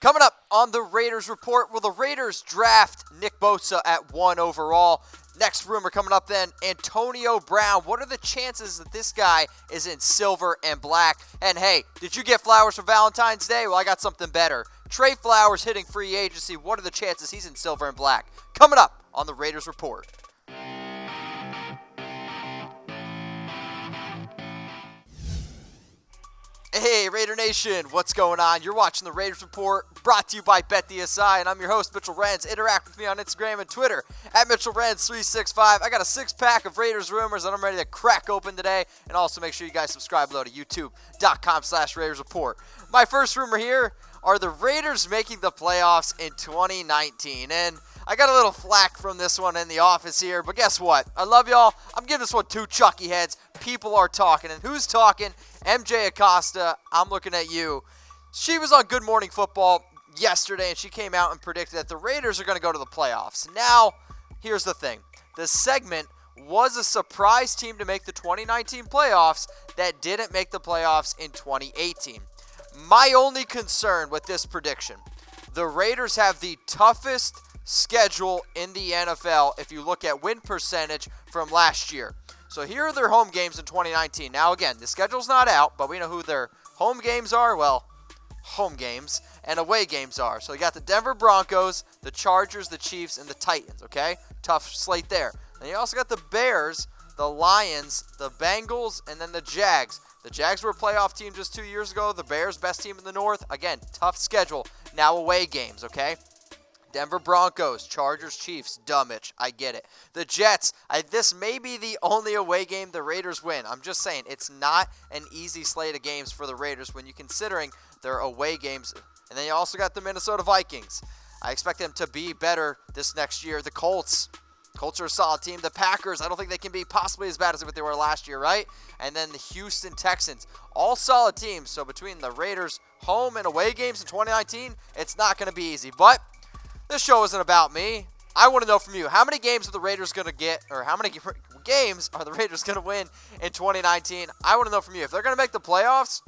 Coming up on the Raiders Report, will the Raiders draft Nick Bosa at 1 overall? Next rumor coming up then, Antonio Brown. What are the chances that this guy is in silver and black? And hey, did you get flowers for Valentine's Day? Well, I got something better. Trey Flowers hitting free agency. What are the chances he's in silver and black? Coming up on the Raiders Report. Hey, Raider Nation, what's going on? You're watching the Raiders Report, brought to you by BetDSI, and I'm your host, Mitchell Renz. Interact with me on Instagram and Twitter, at MitchellRenz365. I got a six-pack of Raiders rumors that I'm ready to crack open today, and also make sure you guys subscribe below to youtube.com/Raiders Report. My first rumor here, are the Raiders making the playoffs in 2019? And I got a little flack from this one in the office here, but guess what? I love y'all. I'm giving this one 2 Chucky heads. People are talking, and who's talking? MJ Acosta, I'm looking at you. She was on Good Morning Football yesterday, and she came out and predicted that the Raiders are going to go to the playoffs. Now, here's the thing. The segment was a surprise team to make the 2019 playoffs that didn't make the playoffs in 2018. My only concern with this prediction, the Raiders have the toughest schedule in the NFL if you look at win percentage from last year. So here are their home games in 2019. Now again, the schedule's not out, but we know who their home games are. Well, home games and away games are. So you got the Denver Broncos, the Chargers, the Chiefs, and the Titans, okay? Tough slate there. Then you also got the Bears, the Lions, the Bengals, and then the Jags. The Jags were a playoff team just 2 years ago. The Bears, best team in the North. Again, tough schedule. Now away games, okay? Denver Broncos, Chargers, Chiefs, Mitch, I get it. The Jets, this may be the only away game the Raiders win. I'm just saying, it's not an easy slate of games for the Raiders when you're considering their away games. And then you also got the Minnesota Vikings. I expect them to be better this next year. The Colts are a solid team. The Packers, I don't think they can be possibly as bad as what they were last year, right? And then the Houston Texans, all solid teams. So between the Raiders' home and away games in 2019, it's not going to be easy. But this show isn't about me. I want to know from you, how many games are the Raiders going to get, or how many games are the Raiders going to win in 2019? I want to know from you. If they're going to make the playoffs,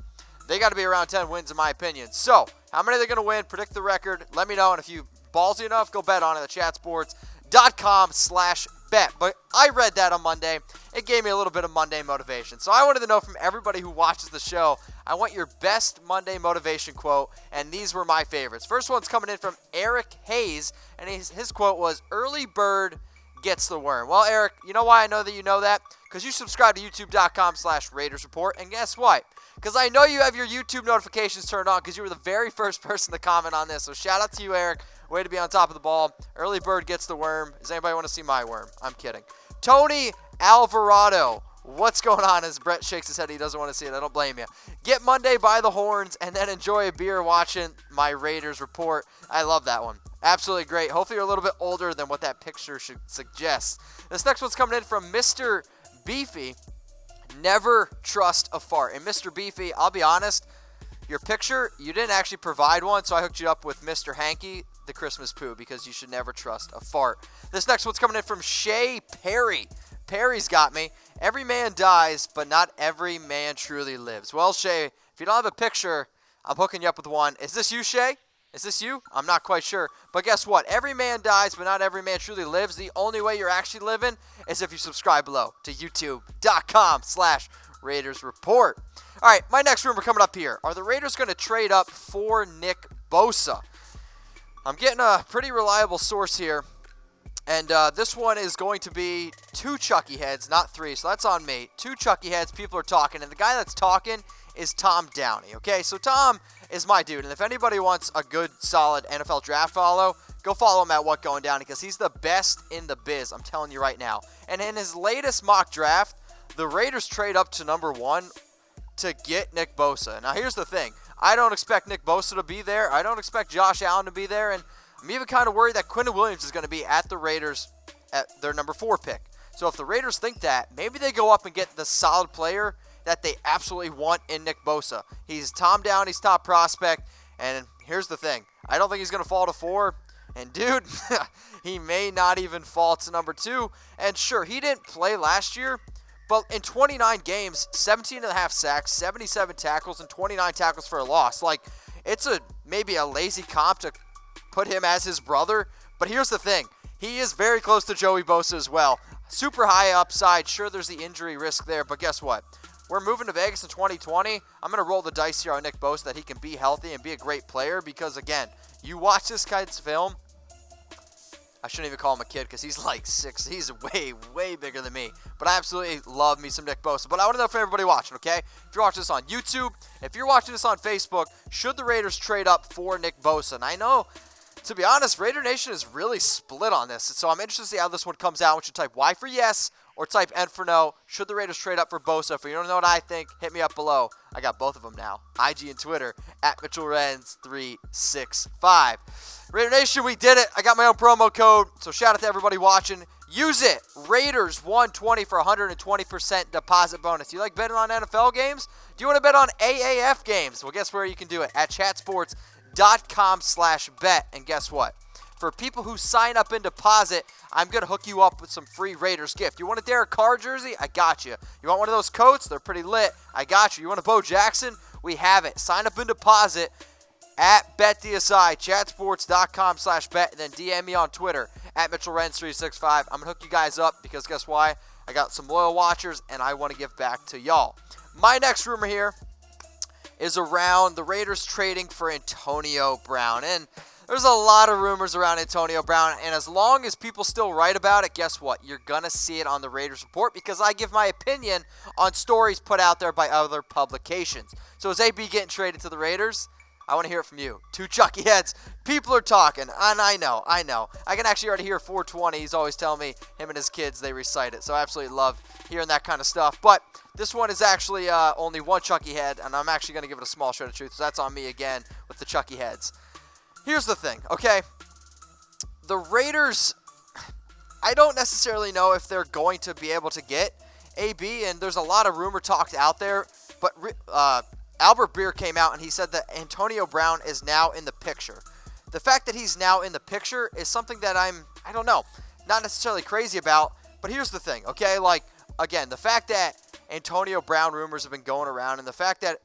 they got to be around 10 wins in my opinion. So, how many are they going to win? Predict the record. Let me know, and if you ballsy enough, go bet on it at chatsports.com/bet. But I read that on Monday. It gave me a little bit of Monday motivation. So I wanted to know from everybody who watches the show, I want your best Monday motivation quote, and these were my favorites. First one's coming in from Eric Hayes, and his quote was, "Early bird gets the worm." Well, Eric, you know why I know that you know that? Because you subscribe to youtube.com/Raiders Report, and guess what? Because I know you have your YouTube notifications turned on because you were the very first person to comment on this. So shout out to you, Eric. Way to be on top of the ball. Early bird gets the worm. Does anybody want to see my worm? I'm kidding. Tony Alvarado. What's going on? As Brett shakes his head, he doesn't want to see it. I don't blame you. Get Monday by the horns and then enjoy a beer watching my Raiders Report. I love that one. Absolutely great. Hopefully you're a little bit older than what that picture should suggest. This next one's coming in from Mr. Beefy. Never trust a fart. And Mr. Beefy, I'll be honest, your picture, you didn't actually provide one, so I hooked you up with Mr. Hanky, the Christmas poo, because you should never trust a fart. This next one's coming in from Shay Perry. Perry's got me. Every man dies, but not every man truly lives. Well, Shay, if you don't have a picture, I'm hooking you up with one. Is this you, Shay? Is this you? I'm not quite sure. But guess what? Every man dies, but not every man truly lives. The only way you're actually living is if you subscribe below to youtube.com/Raiders Report. All right, my next rumor coming up here. Are the Raiders going to trade up for Nick Bosa? I'm getting a pretty reliable source here. And this one is going to be 2 Chucky heads, not 3. So that's on me. 2 Chucky heads. People are talking. And the guy that's talking is Tom Downey. Okay, so Tom is my dude. And if anybody wants a good, solid NFL draft follow, go follow him at What Going Down because he's the best in the biz. I'm telling you right now. And in his latest mock draft, the Raiders trade up to number 1 to get Nick Bosa. Now, here's the thing. I don't expect Nick Bosa to be there. I don't expect Josh Allen to be there. And I'm even kind of worried that Quinnen Williams is going to be at the Raiders at their number 4 pick. So if the Raiders think that, maybe they go up and get the solid player that they absolutely want in Nick Bosa. He's Tom Downey's top prospect. And here's the thing. I don't think he's going to fall to 4. And dude, he may not even fall to number 2. And sure, he didn't play last year. But in 29 games, 17.5 sacks, 77 tackles, and 29 tackles for a loss. Like, it's maybe a lazy comp to put him as his brother. But here's the thing. He is very close to Joey Bosa as well. Super high upside. Sure, there's the injury risk there, but guess what? We're moving to Vegas in 2020. I'm going to roll the dice here on Nick Bosa that he can be healthy and be a great player because, again, you watch this guy's film. I shouldn't even call him a kid because he's like 6. He's way, way bigger than me. But I absolutely love me some Nick Bosa. But I want to know for everybody watching, okay? If you're watching this on YouTube, if you're watching this on Facebook, should the Raiders trade up for Nick Bosa? And I know, to be honest, Raider Nation is really split on this. So I'm interested to see how this one comes out. I want you to type Y for yes or type N for no. Should the Raiders trade up for Bosa? If you don't know what I think, hit me up below. I got both of them now. IG and Twitter at Mitchell Renz 365. Raider Nation, we did it. I got my own promo code, so shout out to everybody watching. Use it. Raiders 120 for 120% deposit bonus. You like betting on NFL games? Do you want to bet on AAF games? Well, guess where you can do it? At chatsports.com/bet. And guess what? For people who sign up and deposit, I'm going to hook you up with some free Raiders gift. You want a Derek Carr jersey? I got you. You want one of those coats? They're pretty lit. I got you. You want a Bo Jackson? We have it. Sign up and deposit at BetDSI, chatsports.com/bet, and then DM me on Twitter at Mitchell Renz 365. I'm going to hook you guys up because guess why? I got some loyal watchers, and I want to give back to y'all. My next rumor here is around the Raiders trading for Antonio Brown. And there's a lot of rumors around Antonio Brown, and as long as people still write about it, guess what? You're going to see it on the Raiders Report because I give my opinion on stories put out there by other publications. So is AB getting traded to the Raiders? I want to hear it from you. Two Chucky heads. People are talking, and I know. I can actually already hear 420. He's always telling me him and his kids, they recite it. So I absolutely love hearing that kind of stuff. But this one is actually only one Chucky head, and I'm actually going to give it a small shred of truth. So that's on me again with the Chucky heads. Here's the thing, okay? The Raiders, I don't necessarily know if they're going to be able to get AB, and there's a lot of rumor talk out there, but Albert Beer came out and he said that Antonio Brown is now in the picture. The fact that he's now in the picture is something that I don't know, not necessarily crazy about, but here's the thing, okay? Like, again, the fact that Antonio Brown rumors have been going around and the fact that,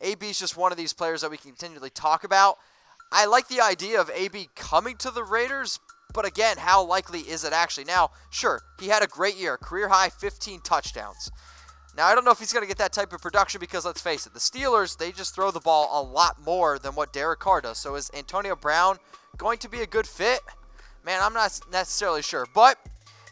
AB is just one of these players that we can continually talk about, I like the idea of AB coming to the Raiders, but again, how likely is it actually? Now, sure, he had a great year, career high 15 touchdowns. Now, I don't know if he's going to get that type of production because, let's face it, the Steelers, they just throw the ball a lot more than what Derek Carr does. So is Antonio Brown going to be a good fit? Man, I'm not necessarily sure. But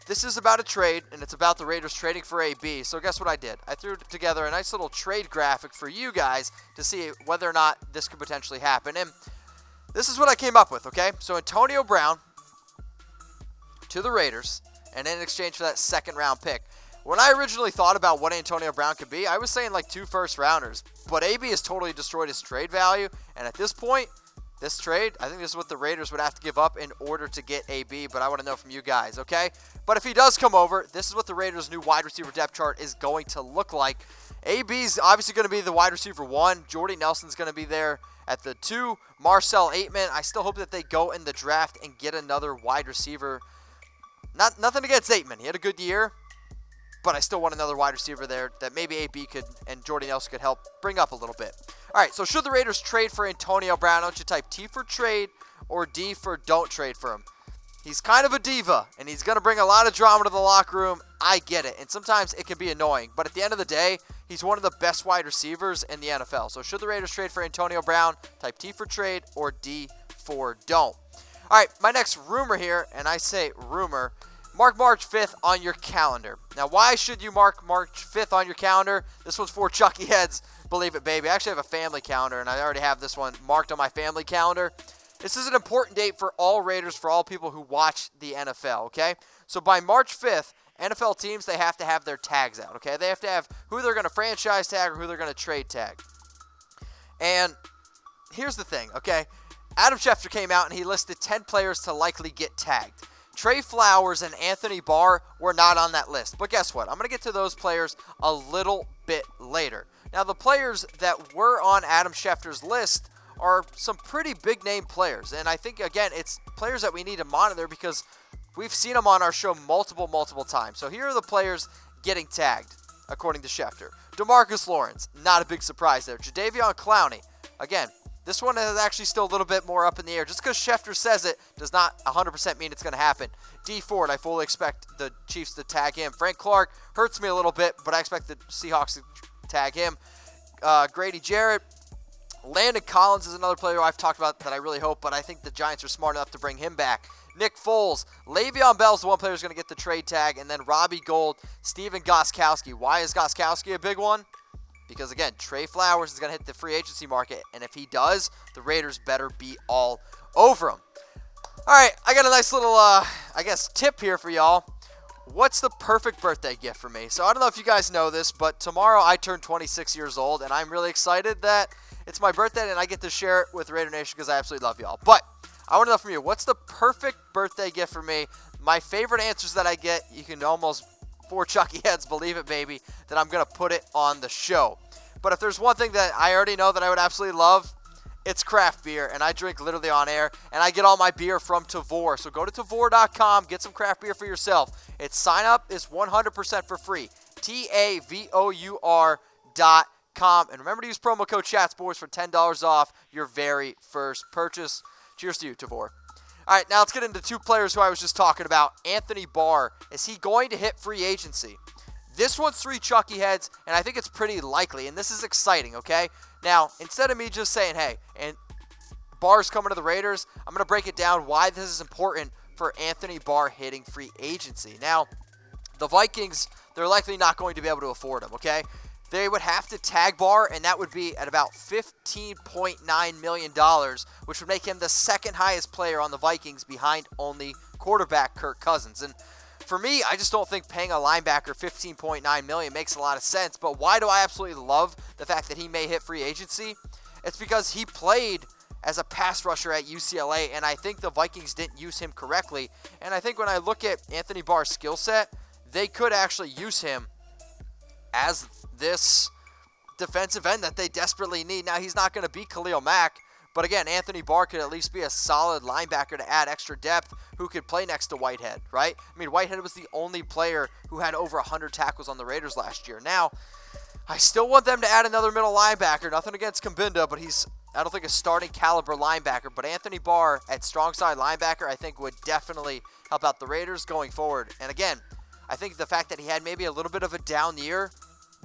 this is about a trade, and it's about the Raiders trading for AB. So guess what I did? I threw together a nice little trade graphic for you guys to see whether or not this could potentially happen. And this is what I came up with, okay? So Antonio Brown to the Raiders, and in exchange for that second-round pick. When I originally thought about what Antonio Brown could be, I was saying like 2 first-rounders. But AB has totally destroyed his trade value, and at this point, this trade, I think this is what the Raiders would have to give up in order to get AB, but I want to know from you guys, okay? But if he does come over, this is what the Raiders' new wide receiver depth chart is going to look like. AB's obviously going to be the wide receiver 1. Jordy Nelson's going to be there at the 2. Marcel Aitman, I still hope that they go in the draft and get another wide receiver. Nothing against Aitman. He had a good year, but I still want another wide receiver there that maybe AB could and Jordy Nelson could help bring up a little bit. All right, so should the Raiders trade for Antonio Brown? Don't you type T for trade or D for don't trade for him? He's kind of a diva, and he's going to bring a lot of drama to the locker room. I get it, and sometimes it can be annoying. But at the end of the day, he's one of the best wide receivers in the NFL. So should the Raiders trade for Antonio Brown? Type T for trade or D for don't. All right, my next rumor here, and I say rumor, mark March 5th on your calendar. Now, why should you mark March 5th on your calendar? This one's for Chucky heads. Believe it, baby. I actually have a family calendar, and I already have this one marked on my family calendar. This is an important date for all Raiders, for all people who watch the NFL, okay? So by March 5th, NFL teams, they have to have their tags out, okay? They have to have who they're going to franchise tag or who they're going to trade tag. And here's the thing, okay? Adam Schefter came out and he listed 10 players to likely get tagged. Trey Flowers and Anthony Barr were not on that list. But guess what? I'm going to get to those players a little bit later. Now, the players that were on Adam Schefter's list are some pretty big-name players. And I think, again, it's players that we need to monitor because we've seen them on our show multiple times. So here are the players getting tagged, according to Schefter. DeMarcus Lawrence, not a big surprise there. Jadeveon Clowney, again, this one is actually still a little bit more up in the air. Just because Schefter says it does not 100% mean it's going to happen. D Ford, I fully expect the Chiefs to tag him. Frank Clark hurts me a little bit, but I expect the Seahawks to tag him. Grady Jarrett. Landon Collins is another player I've talked about that I really hope, but I think the Giants are smart enough to bring him back. Nick Foles. Le'Veon Bell's the one player who's going to get the trade tag, and then Robbie Gould, Steven Gostkowski. Why is Gostkowski a big one? Because, again, Trey Flowers is going to hit the free agency market, and if he does, the Raiders better be all over him. All right, I got a nice little, tip here for y'all. What's the perfect birthday gift for me? So I don't know if you guys know this, but tomorrow I turn 26 years old, and I'm really excited that it's my birthday, and I get to share it with Raider Nation because I absolutely love y'all. But I want to know from you, what's the perfect birthday gift for me? My favorite answers that I get, you can almost, for Chucky Heads, believe it, baby, that I'm going to put it on the show. But if there's one thing that I already know that I would absolutely love, it's craft beer, and I drink literally on air, and I get all my beer from Tavour. So go to Tavour.com, get some craft beer for yourself. Its sign up is 100% for free. TAVOUR.com. And remember to use promo code CHATSPORTS for $10 off your very first purchase. Cheers to you, Tavour. All right, now let's get into two players who I was just talking about. Anthony Barr, is he going to hit free agency? This one's 3 Chucky Heads, and I think it's pretty likely, and this is exciting, okay? Now, instead of me just saying, hey, and Barr's coming to the Raiders, I'm going to break it down why this is important for Anthony Barr hitting free agency. Now, the Vikings, they're likely not going to be able to afford him, okay? They would have to tag Barr, and that would be at about $15.9 million, which would make him the second highest player on the Vikings behind only quarterback Kirk Cousins. And for me, I just don't think paying a linebacker $15.9 million makes a lot of sense. But why do I absolutely love the fact that he may hit free agency? It's because he played as a pass rusher at UCLA, and I think the Vikings didn't use him correctly. And I think when I look at Anthony Barr's skill set, they could actually use him as this defensive end that they desperately need. Now, he's not going to be Khalil Mack, but again, Anthony Barr could at least be a solid linebacker to add extra depth who could play next to Whitehead, right? I mean, Whitehead was the only player who had over 100 tackles on the Raiders last year. Now, I still want them to add another middle linebacker. Nothing against Kumbinda, but he's, I don't think, a starting caliber linebacker. But Anthony Barr at strong side linebacker, I think, would definitely help out the Raiders going forward. And again, I think the fact that he had maybe a little bit of a down year,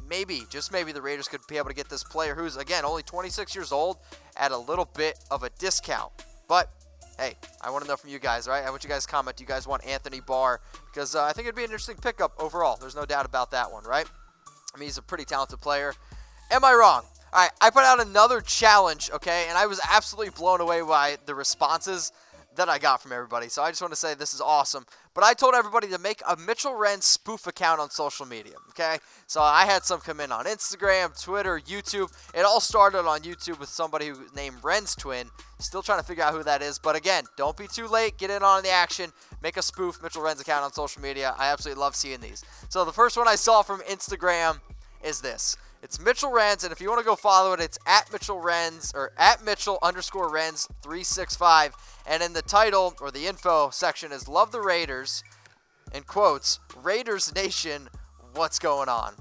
maybe, just maybe, the Raiders could be able to get this player who's, again, only 26 years old at a little bit of a discount. But, hey, I want to know from you guys, right? I want you guys to comment. Do you guys want Anthony Barr? Because I think it'd be an interesting pickup overall. There's no doubt about that one, right? I mean, he's a pretty talented player. Am I wrong? All right, I put out another challenge, okay? And I was absolutely blown away by the responses that I got from everybody. So I just want to say this is awesome. But I told everybody to make a Mitchell Renz spoof account on social media, okay? So I had some come in on Instagram, Twitter, YouTube. It all started on YouTube with somebody who named Renz Twin. Still trying to figure out who that is. But again, don't be too late. Get in on the action. Make a spoof Mitchell Renz account on social media. I absolutely love seeing these. So the first one I saw from Instagram is this. It's Mitchell Renz, and if you want to go follow it, it's at Mitchell Renz, or at Mitchell_Renz 365. And in the title, or the info section, is Love the Raiders, in quotes, Raiders Nation, what's going on?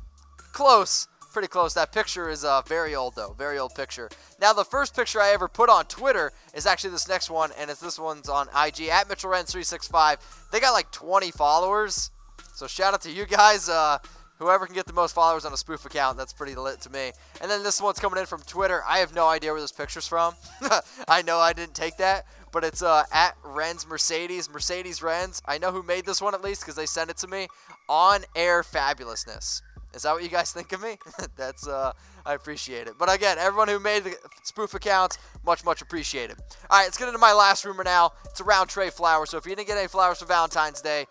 Close, pretty close. That picture is very old, though, very old picture. Now, the first picture I ever put on Twitter is actually this next one, and this one's on IG, at Mitchell Renz 365. They got like 20 followers, so shout out to you guys. Whoever can get the most followers on a spoof account, that's pretty lit to me. And then this one's coming in from Twitter. I have no idea where this picture's from. I know I didn't take that, but it's at Renz Mercedes Renz. I know who made this one at least because they sent it to me. On-air fabulousness. Is that what you guys think of me? That's I appreciate it. But again, everyone who made the spoof accounts, much, much appreciated. All right, let's get into my last rumor now. It's around Trey Flowers. So if you didn't get any flowers for Valentine's Day,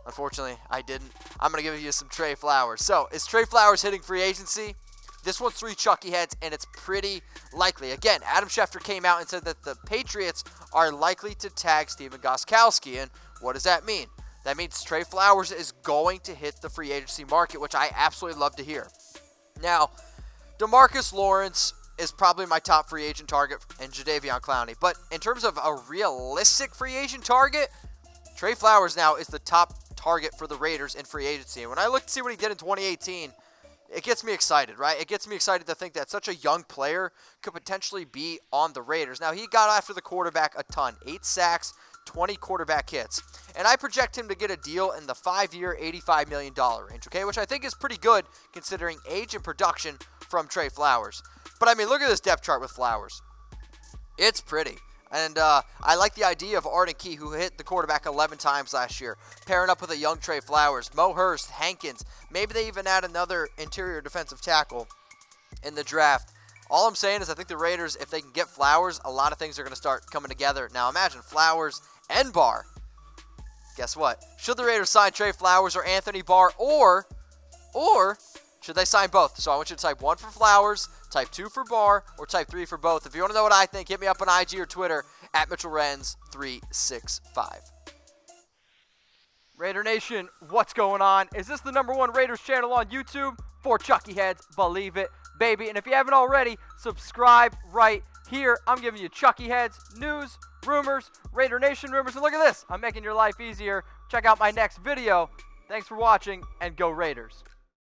unfortunately, I didn't. I'm going to give you some Trey Flowers. So, is Trey Flowers hitting free agency? This one's 3 Chucky Heads, and it's pretty likely. Again, Adam Schefter came out and said that the Patriots are likely to tag Steven Gostkowski. And what does that mean? That means Trey Flowers is going to hit the free agency market, which I absolutely love to hear. Now, DeMarcus Lawrence is probably my top free agent target, and Jadeveon Clowney. But in terms of a realistic free agent target, Trey Flowers now is the top target for the Raiders in free agency. And when I look to see what he did in 2018, it gets me excited, right? It gets me excited to think that such a young player could potentially be on the Raiders. Now, he got after the quarterback a ton. 8 sacks, 20 quarterback hits. And I project him to get a deal in the 5-year, $85 million range, okay? Which I think is pretty good considering age and production from Trey Flowers. But, I mean, look at this depth chart with Flowers. It's pretty. And I like the idea of Arden Key, who hit the quarterback 11 times last year, pairing up with a young Trey Flowers, Mo Hurst, Hankins. Maybe they even add another interior defensive tackle in the draft. All I'm saying is I think the Raiders, if they can get Flowers, a lot of things are going to start coming together. Now imagine Flowers and Barr. Guess what? Should the Raiders sign Trey Flowers or Anthony Barr, or should they sign both? So I want you to type 1 for Flowers, type 2 for Barr, or type 3 for both. If you want to know what I think, hit me up on IG or Twitter at Mitchell Renz 365. Raider Nation, what's going on? Is this the #1 Raiders channel on YouTube? For Chucky Heads, believe it, baby. And if you haven't already, subscribe right here. I'm giving you Chucky Heads, news, rumors, Raider Nation rumors. And look at this, I'm making your life easier. Check out my next video. Thanks for watching, and go Raiders.